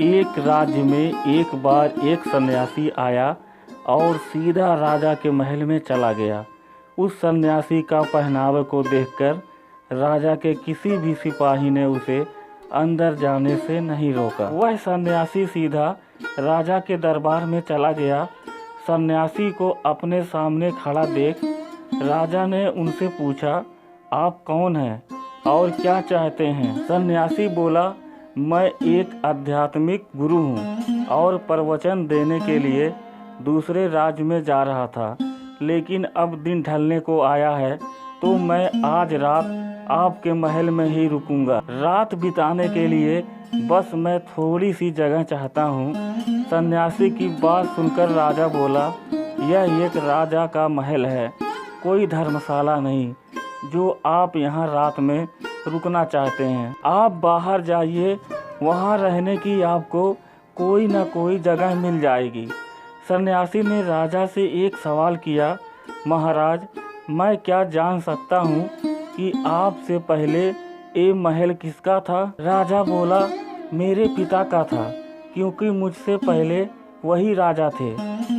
एक राज्य में एक बार एक सन्यासी आया और सीधा राजा के महल में चला गया। उस सन्यासी का पहनावे को देखकर राजा के किसी भी सिपाही ने उसे अंदर जाने से नहीं रोका। वह सन्यासी सीधा राजा के दरबार में चला गया। सन्यासी को अपने सामने खड़ा देख राजा ने उनसे पूछा, आप कौन हैं और क्या चाहते हैं? सन्यासी बोला, मैं एक आध्यात्मिक गुरु हूँ और प्रवचन देने के लिए दूसरे राज्य में जा रहा था, लेकिन अब दिन ढलने को आया है तो मैं आज रात आपके महल में ही रुकूंगा। रात बिताने के लिए बस मैं थोड़ी सी जगह चाहता हूँ। सन्यासी की बात सुनकर राजा बोला, यह एक राजा का महल है, कोई धर्मशाला नहीं जो आप यहाँ रात में रुकना चाहते हैं। आप बाहर जाइए, वहाँ रहने की आपको कोई न कोई जगह मिल जाएगी। सन्यासी ने राजा से एक सवाल किया, महाराज, मैं क्या जान सकता हूँ कि आपसे पहले ये महल किसका था? राजा बोला, मेरे पिता का था, क्योंकि मुझसे पहले वही राजा थे।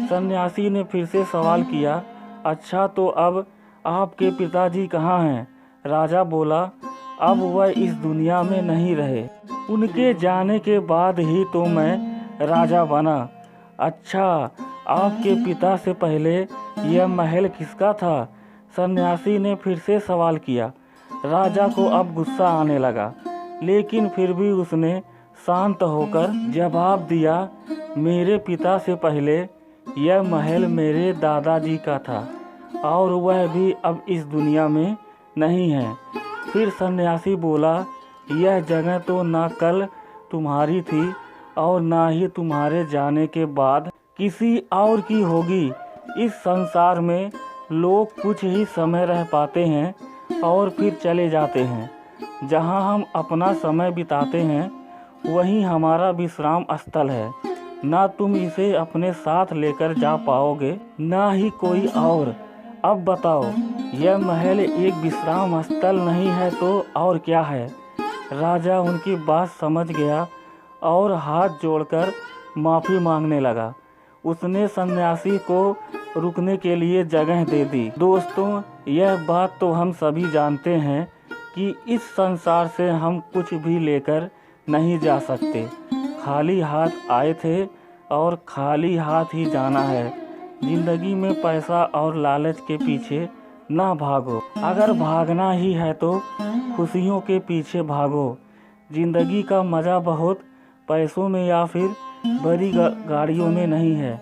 सन्यासी ने फिर से सवाल किया, अच्छा तो अब आपके पिताजी कहाँ हैं? राजा बोला, अब वह इस दुनिया में नहीं रहे, उनके जाने के बाद ही तो मैं राजा बना। अच्छा, आपके पिता से पहले यह महल किसका था? सन्यासी ने फिर से सवाल किया। राजा को अब गुस्सा आने लगा, लेकिन फिर भी उसने शांत होकर जवाब दिया, मेरे पिता से पहले यह महल मेरे दादाजी का था और वह भी अब इस दुनिया में नहीं है। फिर सन्यासी बोला, यह जगह तो ना कल तुम्हारी थी और ना ही तुम्हारे जाने के बाद किसी और की होगी। इस संसार में लोग कुछ ही समय रह पाते हैं और फिर चले जाते हैं। जहाँ हम अपना समय बिताते हैं वहीं हमारा विश्राम स्थल है। ना तुम इसे अपने साथ लेकर जा पाओगे, ना ही कोई और। अब बताओ, यह महल एक विश्राम स्थल नहीं है तो और क्या है? राजा उनकी बात समझ गया और हाथ जोड़कर माफ़ी मांगने लगा। उसने सन्यासी को रुकने के लिए जगह दे दी। दोस्तों, यह बात तो हम सभी जानते हैं कि इस संसार से हम कुछ भी लेकर नहीं जा सकते। खाली हाथ आए थे और खाली हाथ ही जाना है। जिंदगी में पैसा और लालच के पीछे ना भागो। अगर भागना ही है तो खुशियों के पीछे भागो। जिंदगी का मज़ा बहुत पैसों में या फिर बड़ी गाड़ियों में नहीं है।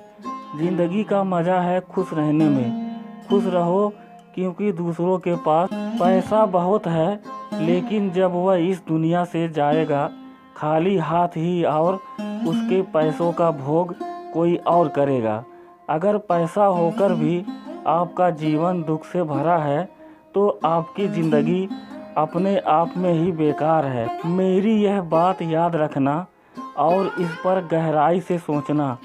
जिंदगी का मज़ा है खुश रहने में। खुश रहो, क्योंकि दूसरों के पास पैसा बहुत है, लेकिन जब वह इस दुनिया से जाएगा खाली हाथ ही और उसके पैसों का भोग कोई और करेगा। अगर पैसा होकर भी आपका जीवन दुख से भरा है तो आपकी ज़िंदगी अपने आप में ही बेकार है। मेरी यह बात याद रखना और इस पर गहराई से सोचना।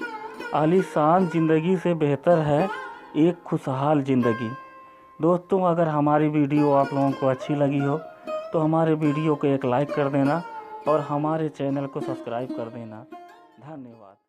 आलीशान ज़िंदगी से बेहतर है एक खुशहाल ज़िंदगी। दोस्तों, अगर हमारी वीडियो आप लोगों को अच्छी लगी हो तो हमारे वीडियो को एक लाइक कर देना और हमारे चैनल को सब्सक्राइब कर देना। धन्यवाद।